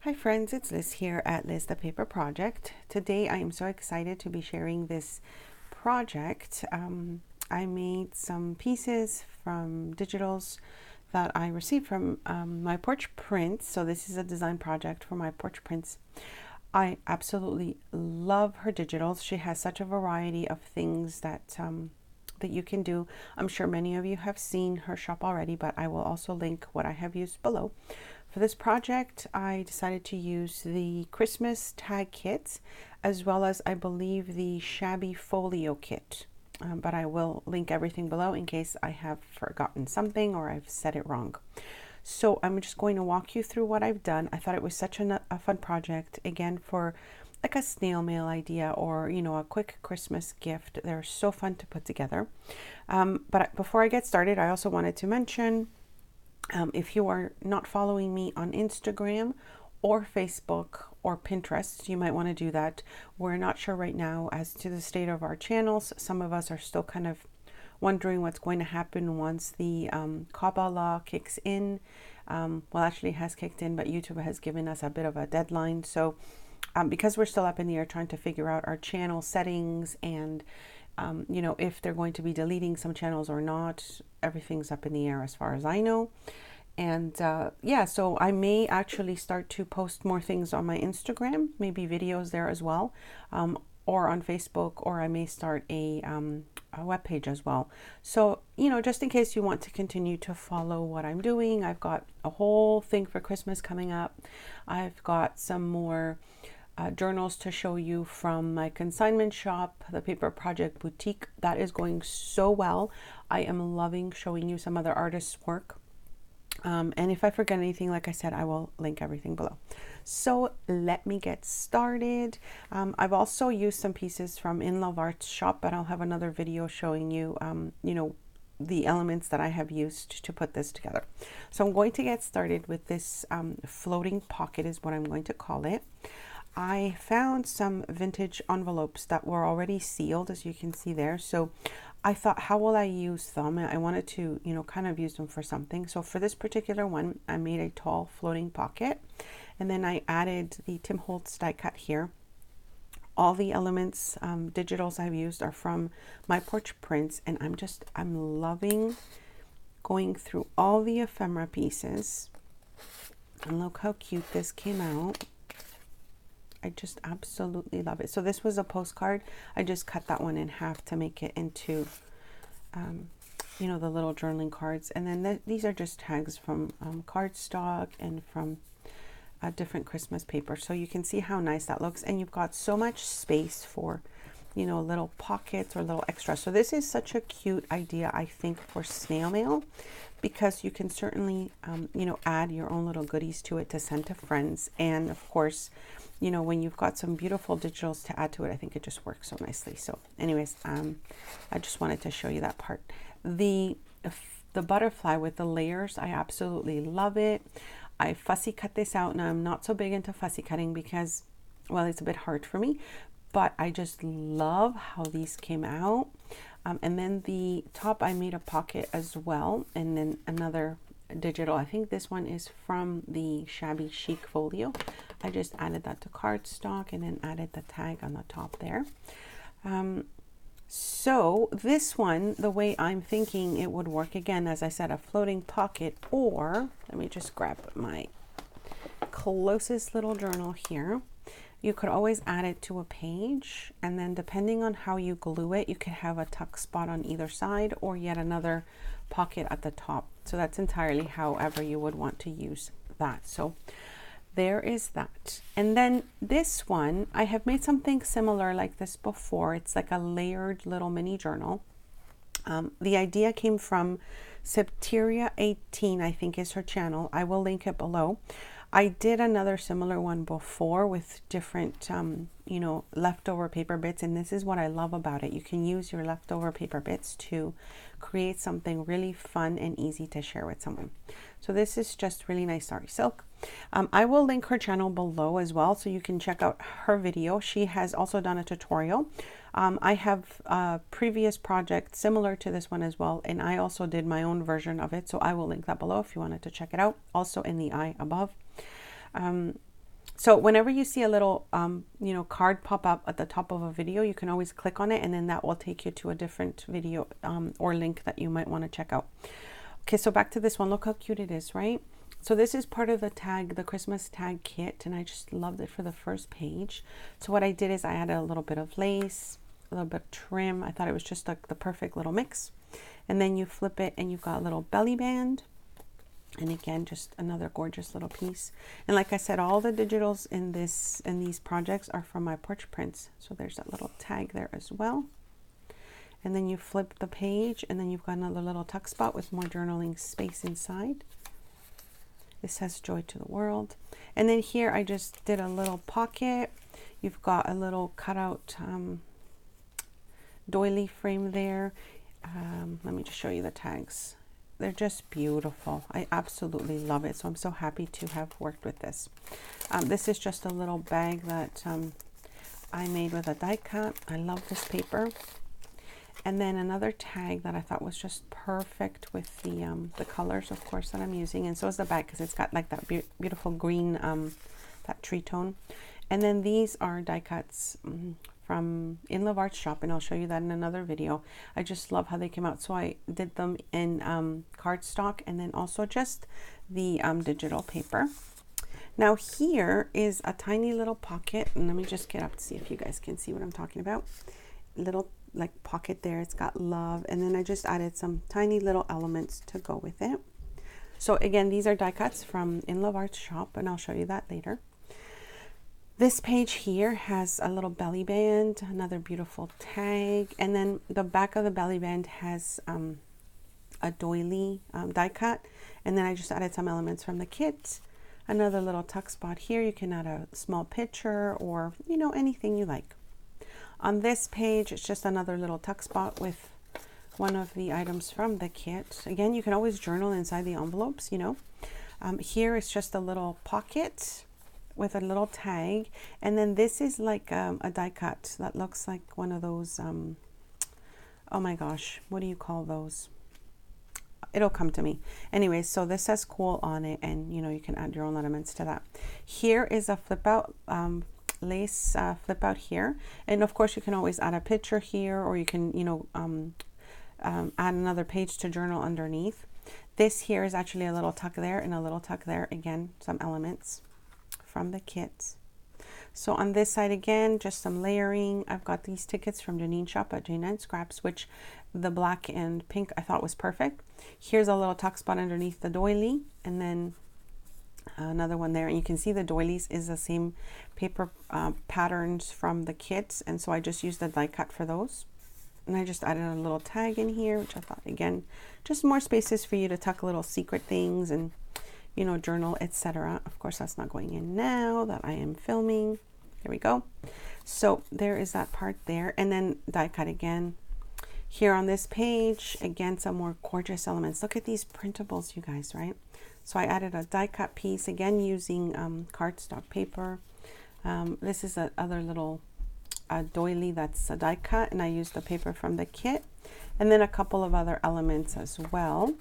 Hi friends, it's Liz here at Liz the Paper Project. Today I am so excited to be sharing this project. I made some pieces from digitals that I received from my Porch prints. So this is a design project for my Porch prints. I absolutely love her digitals. She has such a variety of things that you can do. I'm sure many of you have seen her shop already, but I will also link what I have used below. For this project, I decided to use the Christmas tag kits, as well as I believe the shabby folio kit. But I will link everything below in case I have forgotten something or I've said it wrong. So I'm just going to walk you through what I've done. I thought it was such a fun project, again, for like a snail mail idea or, you know, a quick Christmas gift. They're so fun to put together. But before I get started, I also wanted to mention, if you are not following me on Instagram or Facebook or Pinterest, you might want to do that. We're not sure right now as to the state of our channels. Some of us are still kind of wondering what's going to happen once the COPPA law kicks in. Well, actually it has kicked in, but YouTube has given us a bit of a deadline. So because we're still up in the air trying to figure out our channel settings and you know, if they're going to be deleting some channels or not, everything's up in the air as far as I know. And yeah, so I may actually start to post more things on my Instagram, maybe videos there as well, or on Facebook, or I may start a web page as well. So, you know, just in case you want to continue to follow what I'm doing, I've got a whole thing for Christmas coming up. I've got some more journals to show you from my consignment shop, the Paper Project Boutique. That is going so well. I am loving showing you some other artists' work. And if I forget anything, like I said, I will link everything below. So let me get started. I've also used some pieces from In Love Art's shop, but I'll have another video showing you, you know, the elements that I have used to put this together. So I'm going to get started with this floating pocket is what I'm going to call it. I found some vintage envelopes that were already sealed, as you can see there. So I thought, how will I use them? I wanted to, you know, kind of use them for something. So for this particular one, I made a tall floating pocket, and then I added the Tim Holtz die cut here. All the elements, digitals I've used are from my Porch prints, and I'm loving going through all the ephemera pieces. And look how cute this came out. I just absolutely love it. So this was a postcard. I just cut that one in half to make it into, you know, the little journaling cards. And then these are just tags from cardstock and from different Christmas paper. So you can see how nice that looks. And you've got so much space for, you know, little pockets or little extras. So this is such a cute idea, I think, for snail mail, because you can certainly, you know, add your own little goodies to it to send to friends. And of course, you know, when you've got some beautiful digitals to add to it, I think it just works so nicely. So anyways, I just wanted to show you that part. The butterfly with the layers, I absolutely love it. I fussy cut this out, and I'm not so big into fussy cutting because, well, it's a bit hard for me, but I just love how these came out. And then the top, I made a pocket as well, and then another digital. I think this one is from the Shabby Chic folio. I just added that to cardstock and then added the tag on the top there. So this one, the way I'm thinking it would work, again, as I said, a floating pocket, or let me just grab my closest little journal here. You could always add it to a page, and then depending on how you glue it, you could have a tuck spot on either side or yet another pocket at the top. So that's entirely however you would want to use that. So there is that. And then this one, I have made something similar like this before. It's like a layered little mini journal. The idea came from Septeria 18, I think is her channel. I will link it below. I did another similar one before with different, you know, leftover paper bits, and this is what I love about it. You can use your leftover paper bits to create something really fun and easy to share with someone. So this is just really nice sari silk. I will link her channel below as well, so you can check out her video. She has also done a tutorial. I have a previous project similar to this one as well, and I also did my own version of it, so I will link that below if you wanted to check it out, also in the eye above. So whenever you see a little, you know, card pop up at the top of a video, you can always click on it, and then that will take you to a different video or link that you might want to check out. Okay, so back to this one. Look how cute it is, right? So this is part of the tag, the Christmas tag kit, and I just loved it for the first page. So what I did is I added a little bit of lace, a little bit of trim. I thought it was just like the perfect little mix. And then you flip it and you've got a little belly band. And again, just another gorgeous little piece. And like I said, all the digitals in these projects are from my Porch prints. So there's that little tag there as well. And then you flip the page and then you've got another little tuck spot with more journaling space inside. This says joy to the world. And then here I just did a little pocket. You've got a little cutout doily frame there. Let me just show you the tags. They're just beautiful. I absolutely love it. So I'm so happy to have worked with this. This is just a little bag that I made with a die cut. I love this paper. And then another tag that I thought was just perfect with the colors, of course, that I'm using. And so is the bag because it's got like that beautiful green, that tree tone. And then these are die cuts from In Love Art's shop, and I'll show you that in another video. I just love how they came out. So I did them in cardstock and then also just the digital paper. Now here is a tiny little pocket, and let me just get up to see if you guys can see what I'm talking about. Little like pocket there, it's got love, and then I just added some tiny little elements to go with it. So again, these are die cuts from In Love Art's shop, and I'll show you that later. This page here has a little belly band, another beautiful tag, and then the back of the belly band has a doily die cut, and then I just added some elements from the kit. Another little tuck spot here. You can add a small picture or, you know, anything you like. On this page, it's just another little tuck spot with one of the items from the kit. Again, you can always journal inside the envelopes, you know. Here it's just a little pocket with a little tag, and then this is like a die cut that looks like one of those oh my gosh, what do you call those? It'll come to me. Anyway, so this says cool on it, and you know, you can add your own elements to that. Here is a flip out lace flip out here, and of course you can always add a picture here, or you can, you know, add another page to journal underneath. This here is actually a little tuck there and a little tuck there. Again, some elements from the kit. So on this side, again, just some layering. I've got these tickets from Janine's shop at Jane and Scraps, which the black and pink I thought was perfect. Here's a little tuck spot underneath the doily, and then another one there. And you can see the doilies is the same paper patterns from the kits, and so I just used the die cut for those. And I just added a little tag in here, which I thought, again, just more spaces for you to tuck little secret things and, you know, journal, etc. Of course, that's not going in now that I am filming. There we go. So there is that part there, and then die cut again. Here on this page, again, some more gorgeous elements. Look at these printables, you guys, right? So I added a die cut piece, again, using cardstock paper. This is a other little doily that's a die cut, and I used the paper from the kit, and then a couple of other elements as well.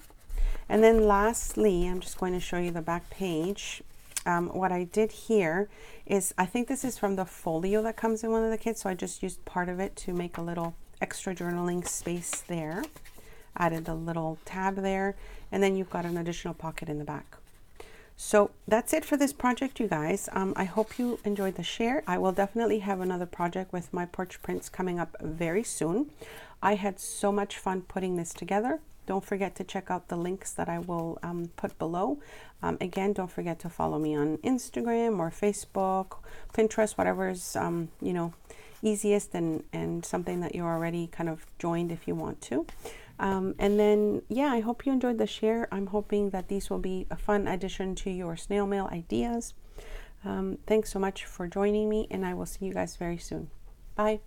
And then lastly, I'm just going to show you the back page. What I did here is, I think this is from the folio that comes in one of the kits, so I just used part of it to make a little extra journaling space there. Added a little tab there, and then you've got an additional pocket in the back. So that's it for this project, you guys. I hope you enjoyed the share. I will definitely have another project with my Porch prints coming up very soon. I had so much fun putting this together. Don't forget to check out the links that I will put below. Again, don't forget to follow me on Instagram or Facebook, Pinterest, whatever is you know, easiest and something that you're already kind of joined if you want to. And then, yeah, I hope you enjoyed the share. I'm hoping that these will be a fun addition to your snail mail ideas. Thanks so much for joining me, and I will see you guys very soon. Bye.